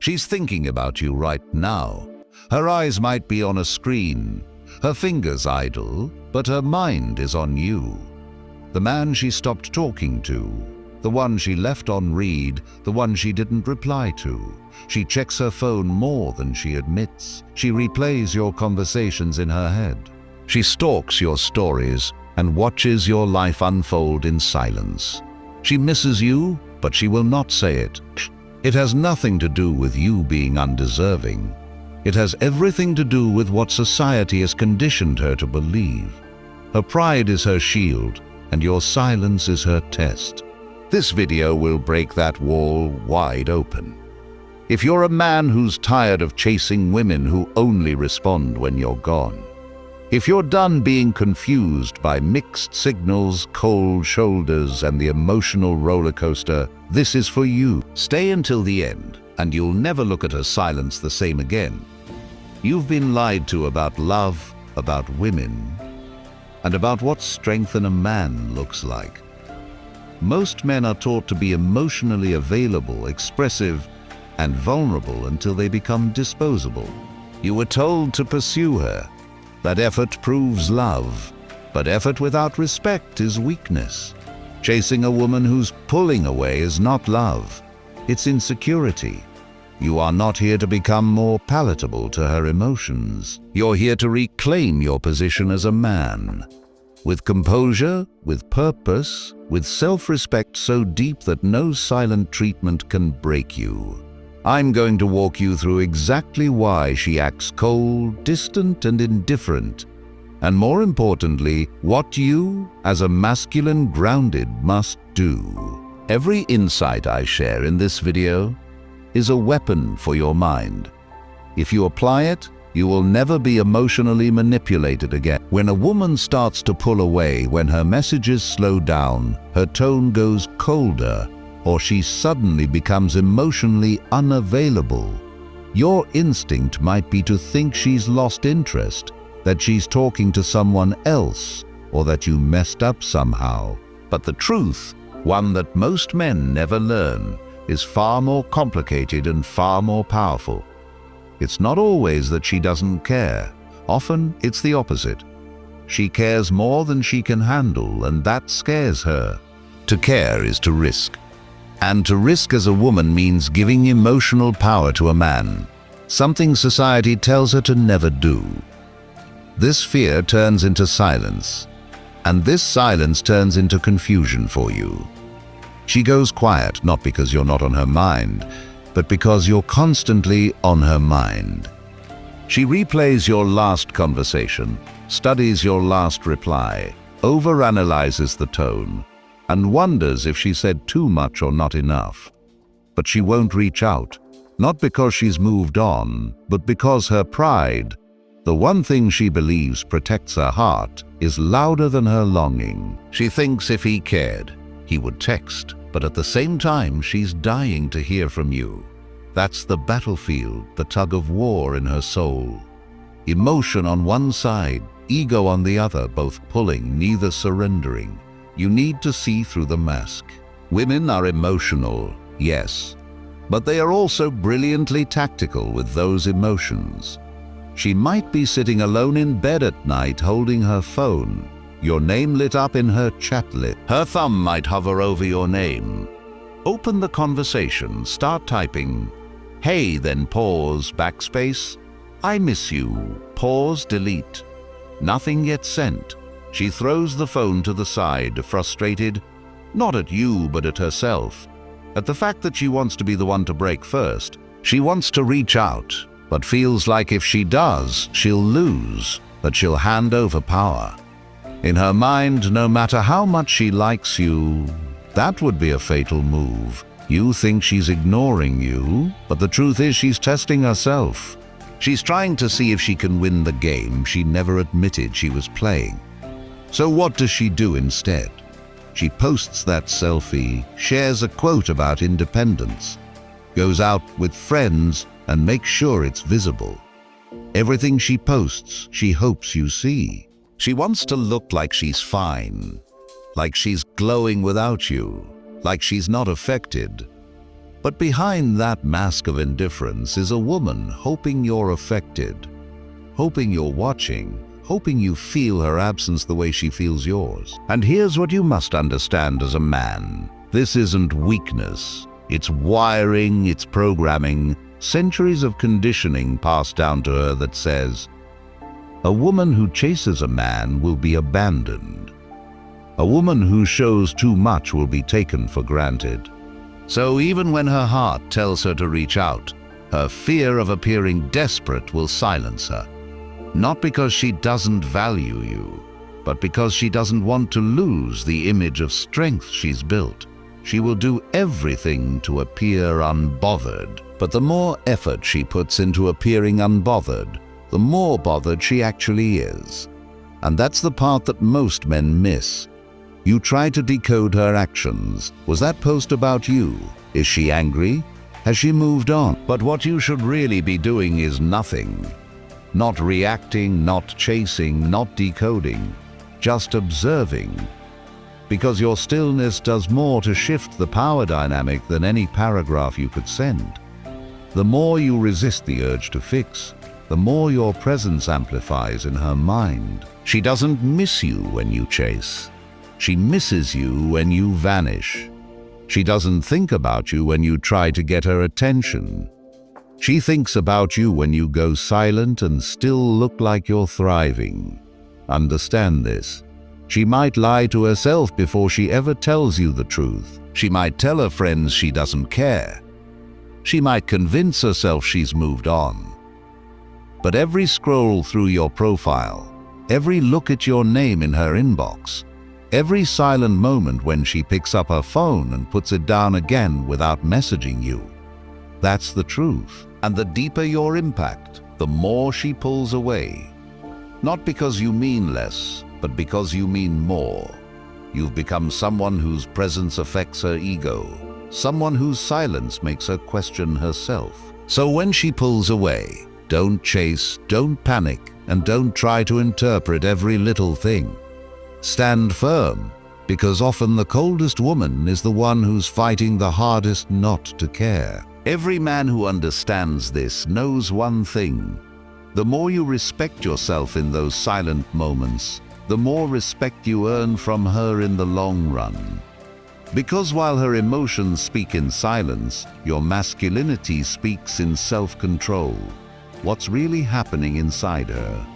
She's thinking about you right now. Her eyes might be on a screen, her fingers idle, but her mind is on you. The man she stopped talking to, the one she left on read, the one she didn't reply to. She checks her phone more than she admits. She replays your conversations in her head. She stalks your stories and watches your life unfold in silence. She misses you, but she will not say it. It has nothing to do with you being undeserving. It has everything to do with what society has conditioned her to believe. Her pride is her shield, and your silence is her test. This video will break that wall wide open. If you're a man who's tired of chasing women who only respond when you're gone, if you're done being confused by mixed signals, cold shoulders, and the emotional roller coaster, this is for you. Stay until the end, and you'll never look at her silence the same again. You've been lied to about love, about women, and about what strength in a man looks like. Most men are taught to be emotionally available, expressive, and vulnerable until they become disposable. You were told to pursue her, that effort proves love, but effort without respect is weakness. Chasing a woman who's pulling away is not love, it's insecurity. You are not here to become more palatable to her emotions. You're here to reclaim your position as a man. With composure, with purpose, with self-respect so deep that no silent treatment can break you. I'm going to walk you through exactly why she acts cold, distant, and indifferent. And more importantly, what you, as a masculine grounded, must do. Every insight I share in this video is a weapon for your mind. If you apply it, you will never be emotionally manipulated again. When a woman starts to pull away, when her messages slow down, her tone goes colder, or she suddenly becomes emotionally unavailable, your instinct might be to think she's lost interest, that she's talking to someone else, or that you messed up somehow. But the truth, one that most men never learn, is far more complicated and far more powerful. It's not always that she doesn't care. Often it's the opposite. She cares more than she can handle, and that scares her. To care is to risk. And to risk as a woman means giving emotional power to a man, something society tells her to never do. This fear turns into silence, and this silence turns into confusion for you. She goes quiet, not because you're not on her mind, but because you're constantly on her mind. She replays your last conversation, studies your last reply, overanalyzes the tone, and wonders if she said too much or not enough. But she won't reach out, not because she's moved on, but because her pride, the one thing she believes protects her heart, is louder than her longing. She thinks if he cared, he would text, but at the same time she's dying to hear from you. That's the battlefield, the tug of war in her soul. Emotion on one side, ego on the other, both pulling, neither surrendering. You need to see through the mask. Women are emotional, yes, but they are also brilliantly tactical with those emotions. She might be sitting alone in bed at night holding her phone, your name lit up in her chat list. Her thumb might hover over your name. Open the conversation, start typing, "Hey," then pause, backspace, "I miss you," pause, delete. Nothing yet sent. She throws the phone to the side, frustrated, not at you, but at herself, at the fact that she wants to be the one to break first. She wants to reach out, but feels like if she does, she'll lose, that she'll hand over power. In her mind, no matter how much she likes you, that would be a fatal move. You think she's ignoring you, but the truth is she's testing herself. She's trying to see if she can win the game she never admitted she was playing. So what does she do instead? She posts that selfie, shares a quote about independence, goes out with friends and makes sure it's visible. Everything she posts, she hopes you see. She wants to look like she's fine, like she's glowing without you, like she's not affected. But behind that mask of indifference is a woman hoping you're affected, hoping you're watching, hoping you feel her absence the way she feels yours. And here's what you must understand as a man. This isn't weakness. It's wiring, it's programming, centuries of conditioning passed down to her that says, a woman who chases a man will be abandoned. A woman who shows too much will be taken for granted. So even when her heart tells her to reach out, her fear of appearing desperate will silence her. Not because she doesn't value you, but because she doesn't want to lose the image of strength she's built. She will do everything to appear unbothered. But the more effort she puts into appearing unbothered, the more bothered she actually is. And that's the part that most men miss. You try to decode her actions. Was that post about you? Is she angry? Has she moved on? But what you should really be doing is nothing. Not reacting, not chasing, not decoding, just observing. Because your stillness does more to shift the power dynamic than any paragraph you could send. The more you resist the urge to fix, the more your presence amplifies in her mind. She doesn't miss you when you chase. She misses you when you vanish. She doesn't think about you when you try to get her attention. She thinks about you when you go silent and still look like you're thriving. Understand this. She might lie to herself before she ever tells you the truth. She might tell her friends she doesn't care. She might convince herself she's moved on. But every scroll through your profile, every look at your name in her inbox, every silent moment when she picks up her phone and puts it down again without messaging you, that's the truth. And the deeper your impact, the more she pulls away. Not because you mean less, but because you mean more. You've become someone whose presence affects her ego, someone whose silence makes her question herself. So when she pulls away, don't chase, don't panic, and don't try to interpret every little thing. Stand firm, because often the coldest woman is the one who's fighting the hardest not to care. Every man who understands this knows one thing. The more you respect yourself in those silent moments, the more respect you earn from her in the long run. Because while her emotions speak in silence, your masculinity speaks in self-control. What's really happening inside her?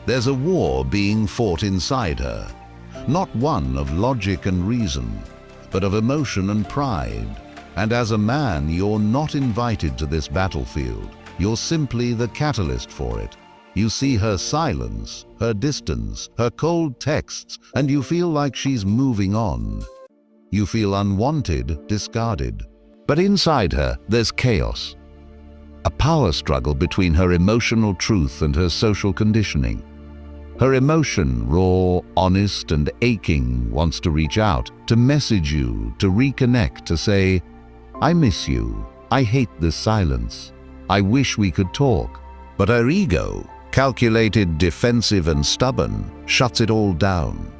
There's a war being fought inside her. Not one of logic and reason, but of emotion and pride. And as a man, you're not invited to this battlefield. You're simply the catalyst for it. You see her silence, her distance, her cold texts, and you feel like she's moving on. You feel unwanted, discarded. But inside her, there's chaos. A power struggle between her emotional truth and her social conditioning. Her emotion, raw, honest, and aching, wants to reach out, to message you, to reconnect, to say, I miss you. I hate this silence. I wish we could talk. But her ego, calculated, defensive, and stubborn, shuts it all down.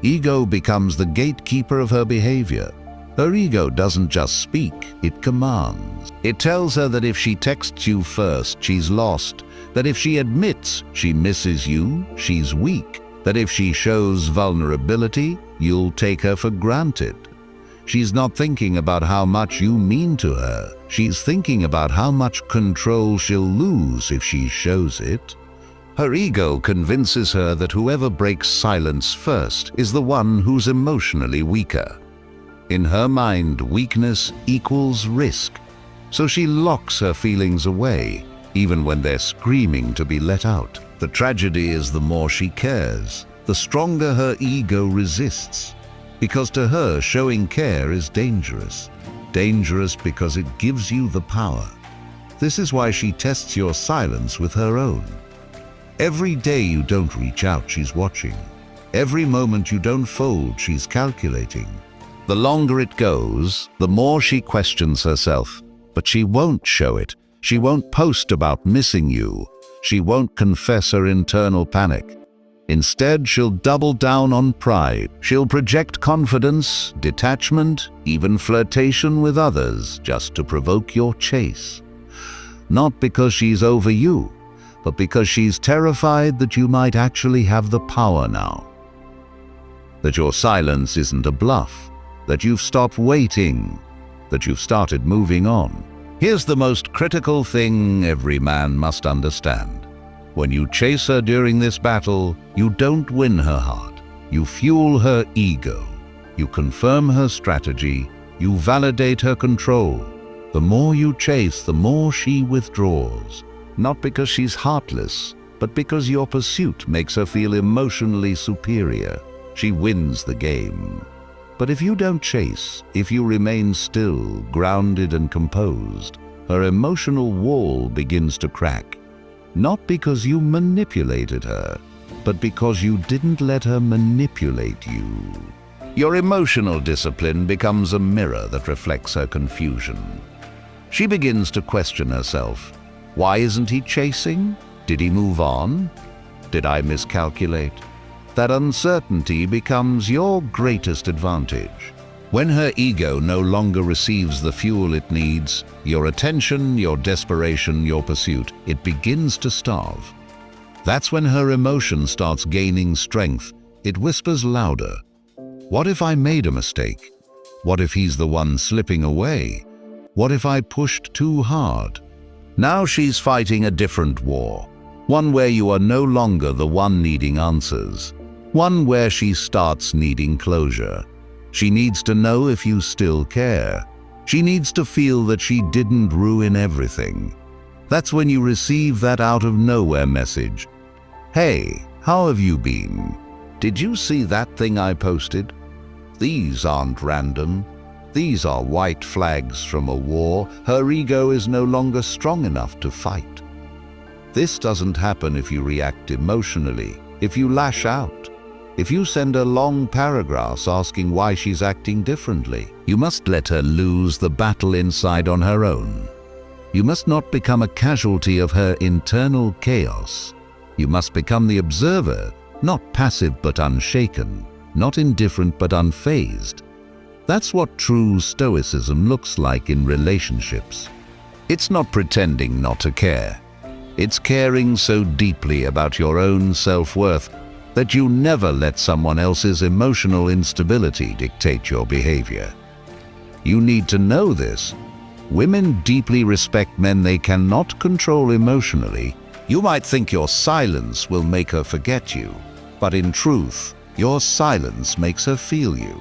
Ego becomes the gatekeeper of her behavior. Her ego doesn't just speak, it commands. It tells her that if she texts you first, she's lost. That if she admits she misses you, she's weak. That if she shows vulnerability, you'll take her for granted. She's not thinking about how much you mean to her. She's thinking about how much control she'll lose if she shows it. Her ego convinces her that whoever breaks silence first is the one who's emotionally weaker. In her mind, weakness equals risk. So she locks her feelings away, even when they're screaming to be let out. The tragedy is the more she cares, the stronger her ego resists. Because to her, showing care is dangerous. Dangerous because it gives you the power. This is why she tests your silence with her own. Every day you don't reach out, she's watching. Every moment you don't fold, she's calculating. The longer it goes, the more she questions herself. But she won't show it. She won't post about missing you. She won't confess her internal panic. Instead, she'll double down on pride. She'll project confidence, detachment, even flirtation with others just to provoke your chase. Not because she's over you, but because she's terrified that you might actually have the power now. That your silence isn't a bluff, that you've stopped waiting, that you've started moving on. Here's the most critical thing every man must understand. When you chase her during this battle, you don't win her heart. You fuel her ego. You confirm her strategy. You validate her control. The more you chase, the more she withdraws. Not because she's heartless, but because your pursuit makes her feel emotionally superior. She wins the game. But if you don't chase, if you remain still, grounded and composed, her emotional wall begins to crack. Not because you manipulated her, but because you didn't let her manipulate you. Your emotional discipline becomes a mirror that reflects her confusion. She begins to question herself. Why isn't he chasing? Did he move on? Did I miscalculate? That uncertainty becomes your greatest advantage. When her ego no longer receives the fuel it needs, your attention, your desperation, your pursuit, it begins to starve. That's when her emotion starts gaining strength. It whispers louder. What if I made a mistake? What if he's the one slipping away? What if I pushed too hard? Now she's fighting a different war. One where you are no longer the one needing answers. One where she starts needing closure. She needs to know if you still care. She needs to feel that she didn't ruin everything. That's when you receive that out-of-nowhere message. Hey, how have you been? Did you see that thing I posted? These aren't random. These are white flags from a war her ego is no longer strong enough to fight. This doesn't happen if you react emotionally, if you lash out. If you send her long paragraphs asking why she's acting differently, you must let her lose the battle inside on her own. You must not become a casualty of her internal chaos. You must become the observer, not passive but unshaken, not indifferent but unfazed. That's what true Stoicism looks like in relationships. It's not pretending not to care. It's caring so deeply about your own self-worth that you never let someone else's emotional instability dictate your behavior. You need to know this. Women deeply respect men they cannot control emotionally. You might think your silence will make her forget you, but in truth, your silence makes her feel you.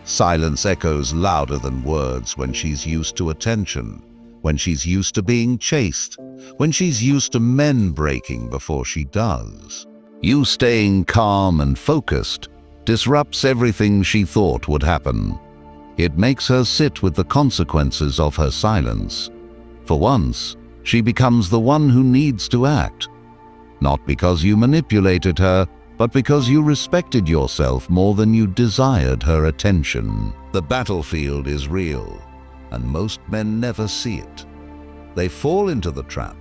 Silence echoes louder than words when she's used to attention, when she's used to being chased, when she's used to men breaking before she does. You staying calm and focused disrupts everything she thought would happen. It makes her sit with the consequences of her silence. For once, she becomes the one who needs to act. Not because you manipulated her, but because you respected yourself more than you desired her attention. The battlefield is real, and most men never see it. They fall into the trap.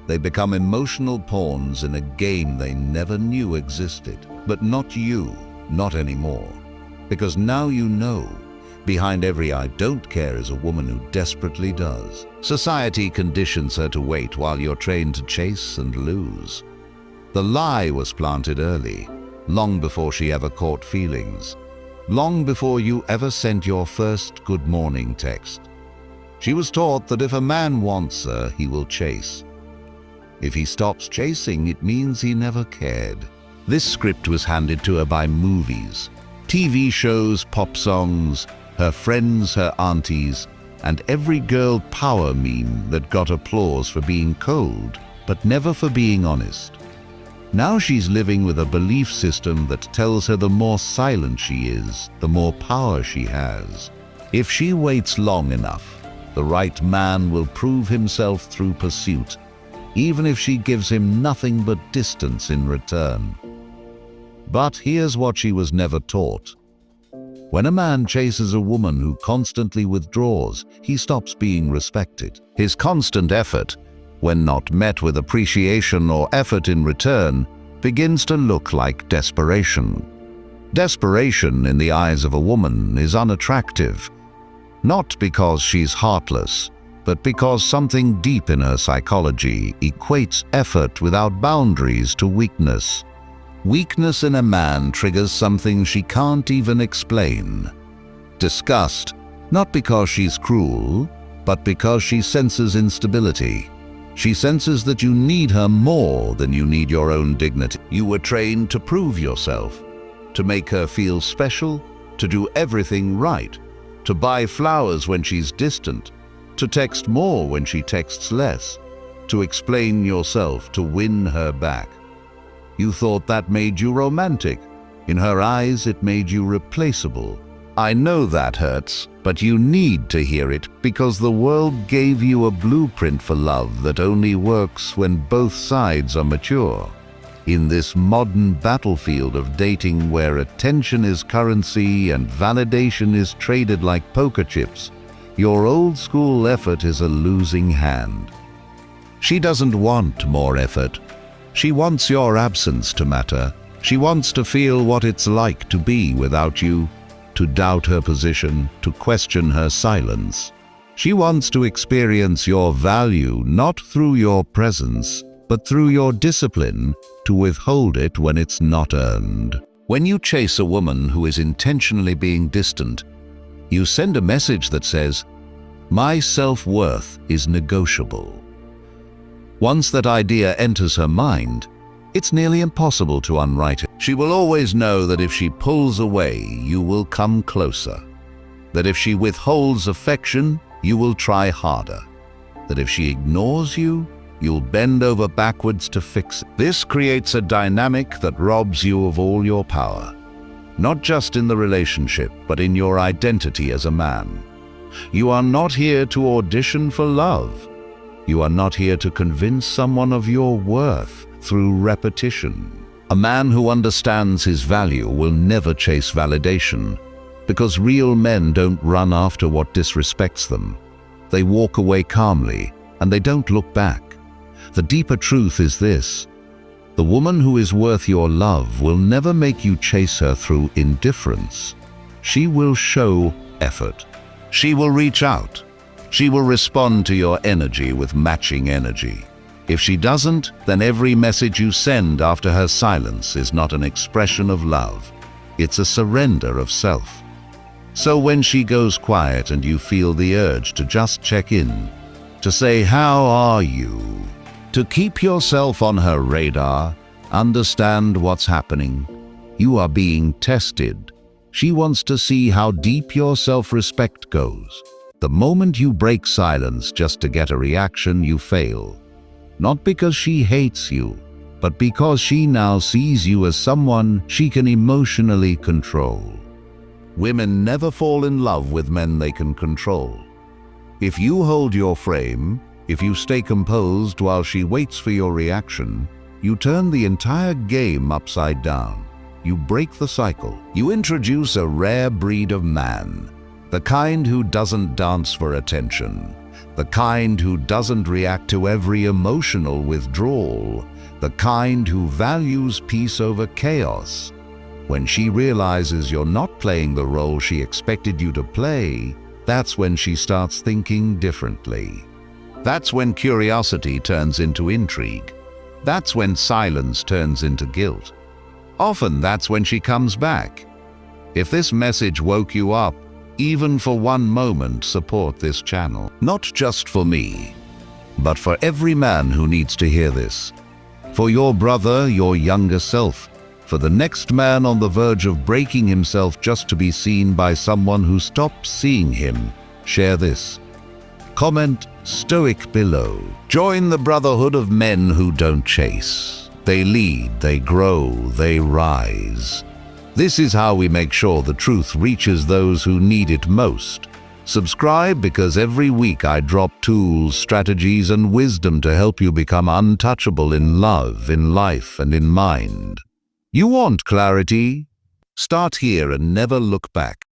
They become emotional pawns in a game they never knew existed. But not you, not anymore. Because now you know, behind every "I don't care" is a woman who desperately does. Society conditions her to wait while you're trained to chase and lose. The lie was planted early, long before she ever caught feelings, long before you ever sent your first good morning text. She was taught that if a man wants her, he will chase. If he stops chasing, it means he never cared. This script was handed to her by movies, TV shows, pop songs, her friends, her aunties, and every girl power meme that got applause for being cold, but never for being honest. Now she's living with a belief system that tells her the more silent she is, the more power she has. If she waits long enough, the right man will prove himself through pursuit, even if she gives him nothing but distance in return. But here's what she was never taught. When a man chases a woman who constantly withdraws, he stops being respected. His constant effort, when not met with appreciation or effort in return, begins to look like desperation. Desperation in the eyes of a woman is unattractive, not because she's heartless, but because something deep in her psychology equates effort without boundaries to weakness. Weakness in a man triggers something she can't even explain. Disgust, not because she's cruel, but because she senses instability. She senses that you need her more than you need your own dignity. You were trained to prove yourself, to make her feel special, to do everything right, to buy flowers when she's distant, to text more when she texts less, to explain yourself to win her back. You thought that made you romantic. In her eyes, it made you replaceable. I know that hurts, but you need to hear it because the world gave you a blueprint for love that only works when both sides are mature. In this modern battlefield of dating where attention is currency and validation is traded like poker chips, your old-school effort is a losing hand. She doesn't want more effort. She wants your absence to matter. She wants to feel what it's like to be without you, to doubt her position, to question her silence. She wants to experience your value not through your presence, but through your discipline to withhold it when it's not earned. When you chase a woman who is intentionally being distant, you send a message that says, "My self-worth is negotiable." Once that idea enters her mind, it's nearly impossible to unwrite it. She will always know that if she pulls away, you will come closer. That if she withholds affection, you will try harder. That if she ignores you, you'll bend over backwards to fix it. This creates a dynamic that robs you of all your power. Not just in the relationship, but in your identity as a man. You are not here to audition for love. You are not here to convince someone of your worth through repetition. A man who understands his value will never chase validation, because real men don't run after what disrespects them. They walk away calmly, and they don't look back. The deeper truth is this: the woman who is worth your love will never make you chase her through indifference. She will show effort. She will reach out. She will respond to your energy with matching energy. If she doesn't, then every message you send after her silence is not an expression of love. It's a surrender of self. So when she goes quiet and you feel the urge to just check in, to say, "How are you?" to keep yourself on her radar, understand what's happening. You are being tested. She wants to see how deep your self-respect goes. The moment you break silence just to get a reaction, you fail. Not because she hates you, but because she now sees you as someone she can emotionally control. Women never fall in love with men they can control. If you hold your frame, if you stay composed while she waits for your reaction, you turn the entire game upside down. You break the cycle. You introduce a rare breed of man, the kind who doesn't dance for attention, the kind who doesn't react to every emotional withdrawal, the kind who values peace over chaos. When she realizes you're not playing the role she expected you to play, that's when she starts thinking differently. That's when curiosity turns into intrigue. That's when silence turns into guilt. Often that's when she comes back. If this message woke you up, even for one moment, support this channel. Not just for me, but for every man who needs to hear this. For your brother, your younger self. For the next man on the verge of breaking himself just to be seen by someone who stops seeing him. Share this. Comment Stoic below. Join the brotherhood of men who don't chase. They lead, they grow, they rise. This is how we make sure the truth reaches those who need it most. Subscribe because every week I drop tools, strategies, and wisdom to help you become untouchable in love, in life, and in mind. You want clarity? Start here and never look back.